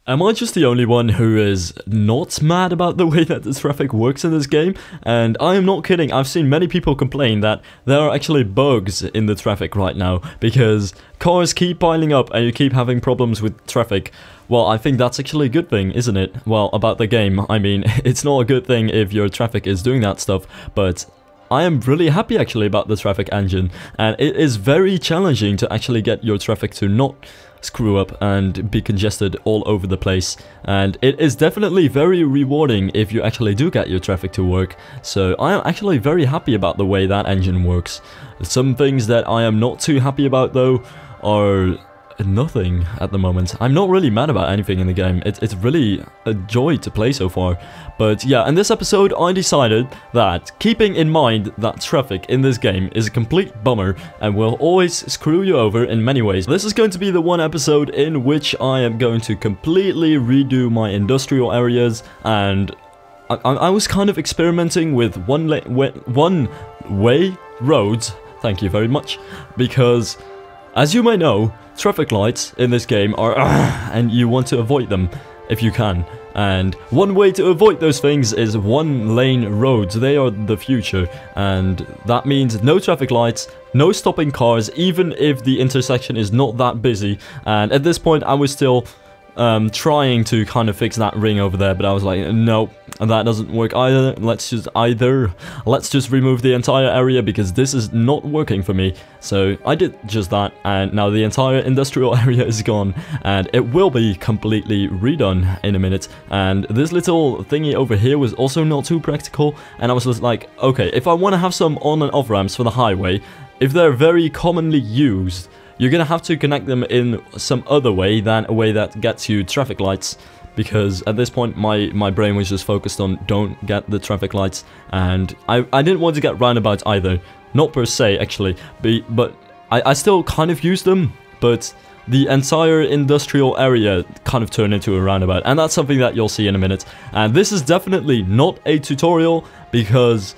Am I just the only one who is not mad about the way that the traffic works in this game? And I am not kidding, I've seen many people complain that there are actually bugs in the traffic right now because cars keep piling up and you keep having problems with traffic. Well, I think that's actually a good thing, isn't it? Well, about the game, I mean, it's not a good thing if your traffic is doing that stuff, but I am really happy actually about the traffic engine, and it is very challenging to actually get your traffic to not screw up and be congested all over the place, and it is definitely very rewarding if you actually do get your traffic to work. So I am actually very happy about the way that engine works. Some things that I am not too happy about though are nothing at the moment. I'm not really mad about anything in the game. It's really a joy to play so far. But yeah, in this episode I decided that keeping in mind that traffic in this game is a complete bummer and will always screw you over in many ways. This is going to be the one episode in which I am going to completely redo my industrial areas, and I was kind of experimenting with one-way roads, thank you very much, because as you may know, traffic lights in this game are and you want to avoid them if you can. And one way to avoid those things is one-lane roads. They are the future, and that means no traffic lights, no stopping cars, even if the intersection is not that busy. And at this point I was still trying to kind of fix that ring over there, but I was like, no, that doesn't work either. Let's just remove the entire area because this is not working for me. So I did just that, and now the entire industrial area is gone, and it will be completely redone in a minute. And this little thingy over here was also not too practical, and I was just like, okay, if I want to have some on and off ramps for the highway, if they're very commonly used, you're gonna have to connect them in some other way than a way that gets you traffic lights, because at this point my brain was just focused on don't get the traffic lights, and I didn't want to get roundabouts either, not per se actually, but I still kind of used them, but the entire industrial area kind of turned into a roundabout, and that's something that you'll see in a minute. And this is definitely not a tutorial because,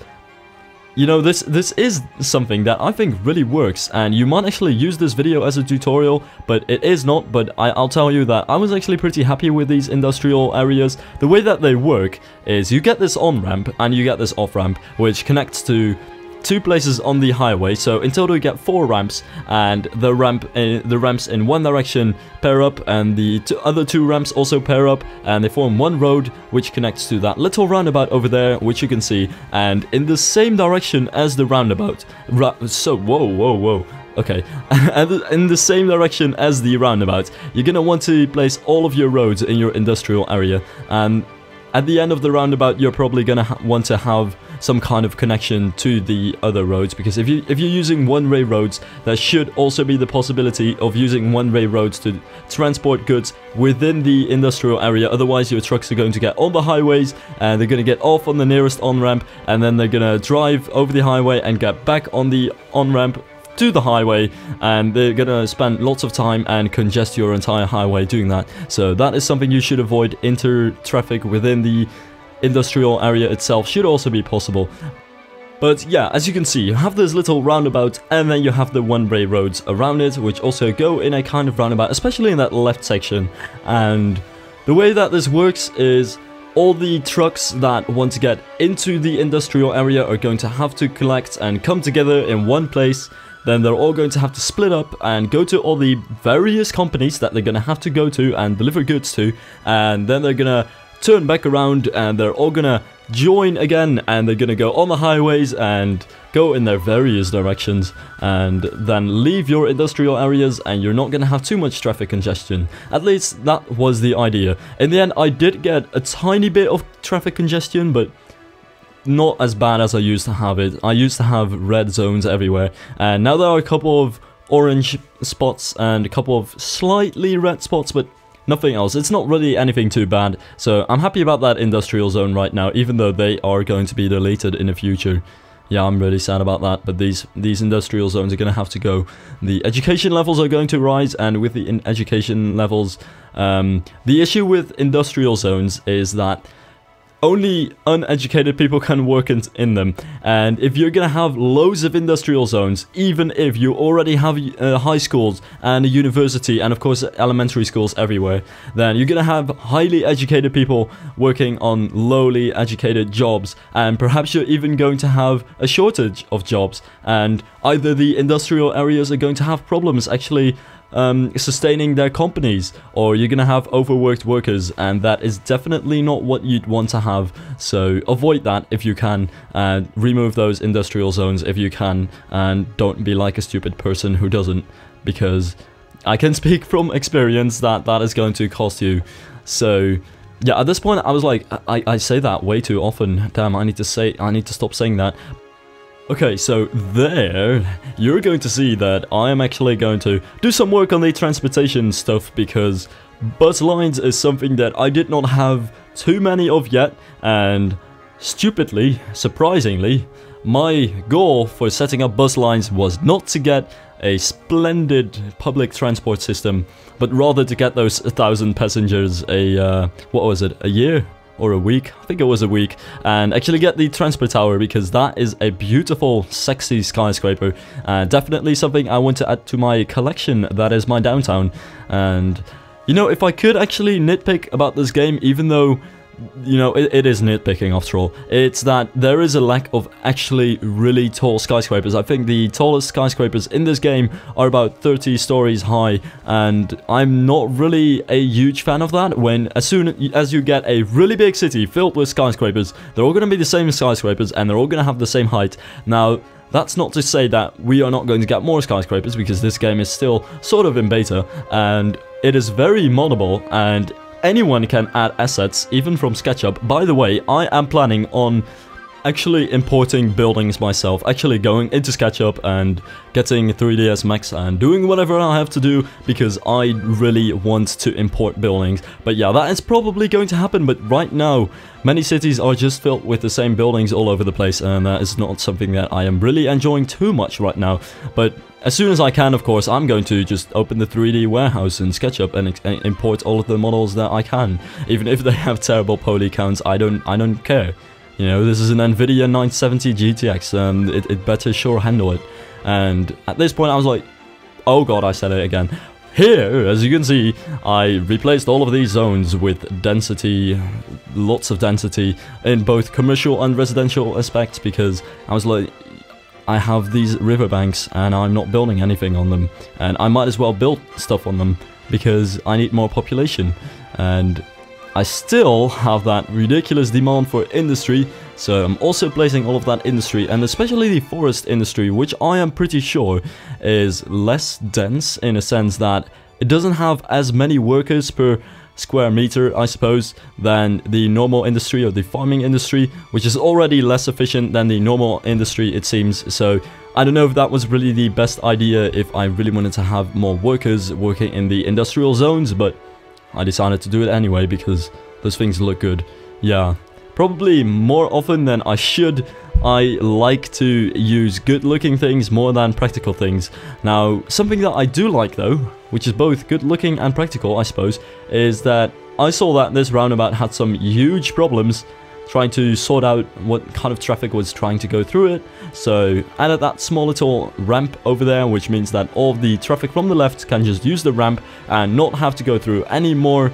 you know, this is something that I think really works, and you might actually use this video as a tutorial, but it is not. But I'll tell you that I was actually pretty happy with these industrial areas. The way that they work is you get this on-ramp and you get this off-ramp, which connects to two places on the highway. So in total you get 4 ramps, and the ramps in one direction pair up, and the other 2 ramps also pair up, and they form one road which connects to that little roundabout over there, which you can see, and in the same direction as the roundabout. Whoa. Okay, and in the same direction as the roundabout, you're gonna want to place all of your roads in your industrial area, and at the end of the roundabout you're probably gonna want to have some kind of connection to the other roads, because if you're using one-way roads, there should also be the possibility of using one-way roads to transport goods within the industrial area. Otherwise your trucks are going to get on the highways and they're going to get off on the nearest on-ramp, and then they're going to drive over the highway and get back on the on-ramp to the highway, and they're gonna spend lots of time and congest your entire highway doing that. So that is something you should avoid. Inter-traffic within the industrial area itself should also be possible. But yeah, as you can see, you have this little roundabout, and then you have the one-way roads around it, which also go in a kind of roundabout, especially in that left section. And the way that this works is all the trucks that want to get into the industrial area are going to have to collect and come together in one place. Then they're all going to have to split up and go to all the various companies that they're going to have to go to and deliver goods to, and then they're going to turn back around and they're all gonna join again, and they're gonna go on the highways and go in their various directions, and then leave your industrial areas, and you're not gonna have too much traffic congestion. At least that was the idea. In the end I did get a tiny bit of traffic congestion, but not as bad as I used to have it. I used to have red zones everywhere, and now there are a couple of orange spots and a couple of slightly red spots, but nothing else. It's not really anything too bad, so I'm happy about that industrial zone right now, even though they are going to be deleted in the future. Yeah, I'm really sad about that, but these industrial zones are going to have to go. The education levels are going to rise, and with the education levels, the issue with industrial zones is that only uneducated people can work in them. And if you're gonna have loads of industrial zones, even if you already have high schools and a university and of course elementary schools everywhere, then you're gonna have highly educated people working on lowly educated jobs, and perhaps you're even going to have a shortage of jobs, and either the industrial areas are going to have problems actually sustaining their companies, or you're gonna have overworked workers, and that is definitely not what you'd want to have. So avoid that if you can, and remove those industrial zones if you can, and don't be like a stupid person who doesn't, because I can speak from experience that that is going to cost you. So yeah, at this point I was like, I say that way too often. Damn, I need to stop saying that. Okay, so there, you're going to see that I am actually going to do some work on the transportation stuff, because bus lines is something that I did not have too many of yet, and stupidly, surprisingly, my goal for setting up bus lines was not to get a splendid public transport system, but rather to get those 1,000 passengers what was it, a year? Or a week, I think it was a week, and actually get the transport tower, because that is a beautiful, sexy skyscraper, definitely something I want to add to my collection that is my downtown. And you know, if I could actually nitpick about this game, even though, you know, it is nitpicking after all, it's that there is a lack of actually really tall skyscrapers. I think the tallest skyscrapers in this game are about 30 stories high, and I'm not really a huge fan of that. When as soon as you get a really big city filled with skyscrapers, they're all going to be the same skyscrapers, and they're all going to have the same height. Now, that's not to say that we are not going to get more skyscrapers, because this game is still sort of in beta, and it is very moddable, and anyone can add assets, even from SketchUp. By the way, I am planning on actually importing buildings myself, actually going into SketchUp and getting 3ds Max and doing whatever I have to do, because I really want to import buildings. But yeah, that is probably going to happen, but right now many cities are just filled with the same buildings all over the place, and that is not something that I am really enjoying too much right now. But as soon as I can, of course, I'm going to just open the 3D warehouse in SketchUp and import all of the models that I can. Even if they have terrible poly counts, I don't care. You know, this is an Nvidia 970 GTX, it better sure handle it. And at this point I was like, oh god, I said it again. Here, as you can see, I replaced all of these zones with density, lots of density, in both commercial and residential aspects, because I was like, I have these riverbanks and I'm not building anything on them, and I might as well build stuff on them because I need more population. And I still have that ridiculous demand for industry, so I'm also placing all of that industry, and especially the forest industry, which I am pretty sure is less dense in a sense that it doesn't have as many workers per square meter, I suppose, than the normal industry or the farming industry, which is already less efficient than the normal industry, it seems. So I don't know if that was really the best idea, if I really wanted to have more workers working in the industrial zones, but I decided to do it anyway because those things look good. Yeah, probably more often than I should, I like to use good looking things more than practical things. Now, something that I do like though, which is both good looking and practical I suppose, is that I saw that this roundabout had some huge problems trying to sort out what kind of traffic was trying to go through it. So added that small little ramp over there, which means that all of the traffic from the left can just use the ramp and not have to go through any more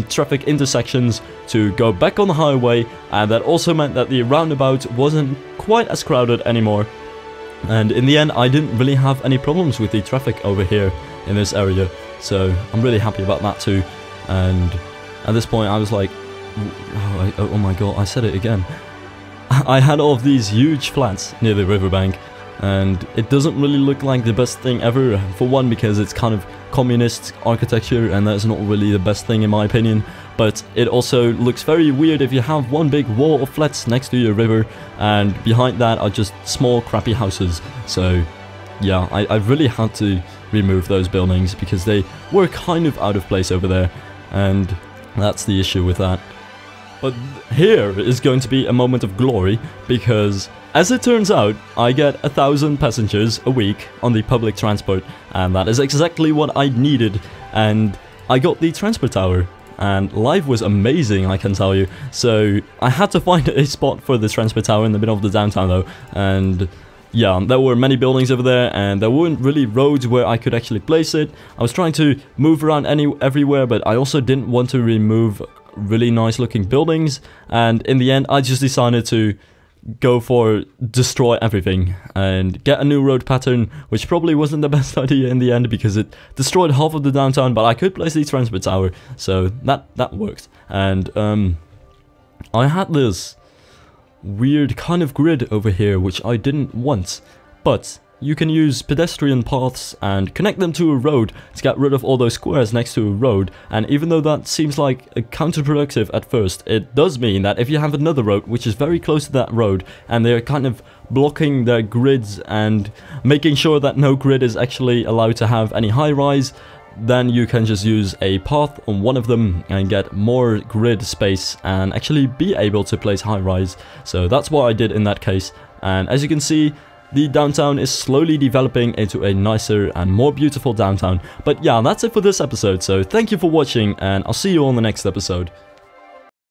traffic intersections to go back on the highway, and that also meant that the roundabout wasn't quite as crowded anymore. And in the end, I didn't really have any problems with the traffic over here in this area, so I'm really happy about that too. And at this point I was like, oh my god, I said it again. I had all of these huge flats near the riverbank, and it doesn't really look like the best thing ever. For one, because it's kind of communist architecture, and that's not really the best thing in my opinion. But it also looks very weird if you have one big wall of flats next to your river, and behind that are just small crappy houses. So yeah, I really had to remove those buildings because they were kind of out of place over there, and that's the issue with that. But here is going to be a moment of glory, because as it turns out, I get 1,000 passengers a week on the public transport, and that is exactly what I needed. And I got the transport tower, and life was amazing, I can tell you. So I had to find a spot for the transfer tower in the middle of the downtown though, and yeah, there were many buildings over there, and there weren't really roads where I could actually place it. I was trying to move around everywhere, but I also didn't want to remove really nice looking buildings, and in the end I just decided to go for destroy everything and get a new road pattern, which probably wasn't the best idea in the end because it destroyed half of the downtown, but I could place the transfer tower, so that worked. And I had this weird kind of grid over here which I didn't want, but you can use pedestrian paths and connect them to a road to get rid of all those squares next to a road. And even though that seems like counterproductive at first, it does mean that if you have another road which is very close to that road and they're kind of blocking their grids and making sure that no grid is actually allowed to have any high rise, then you can just use a path on one of them and get more grid space and actually be able to place high rise. So that's what I did in that case, and as you can see, the downtown is slowly developing into a nicer and more beautiful downtown. But yeah, that's it for this episode, so thank you for watching, and I'll see you on the next episode.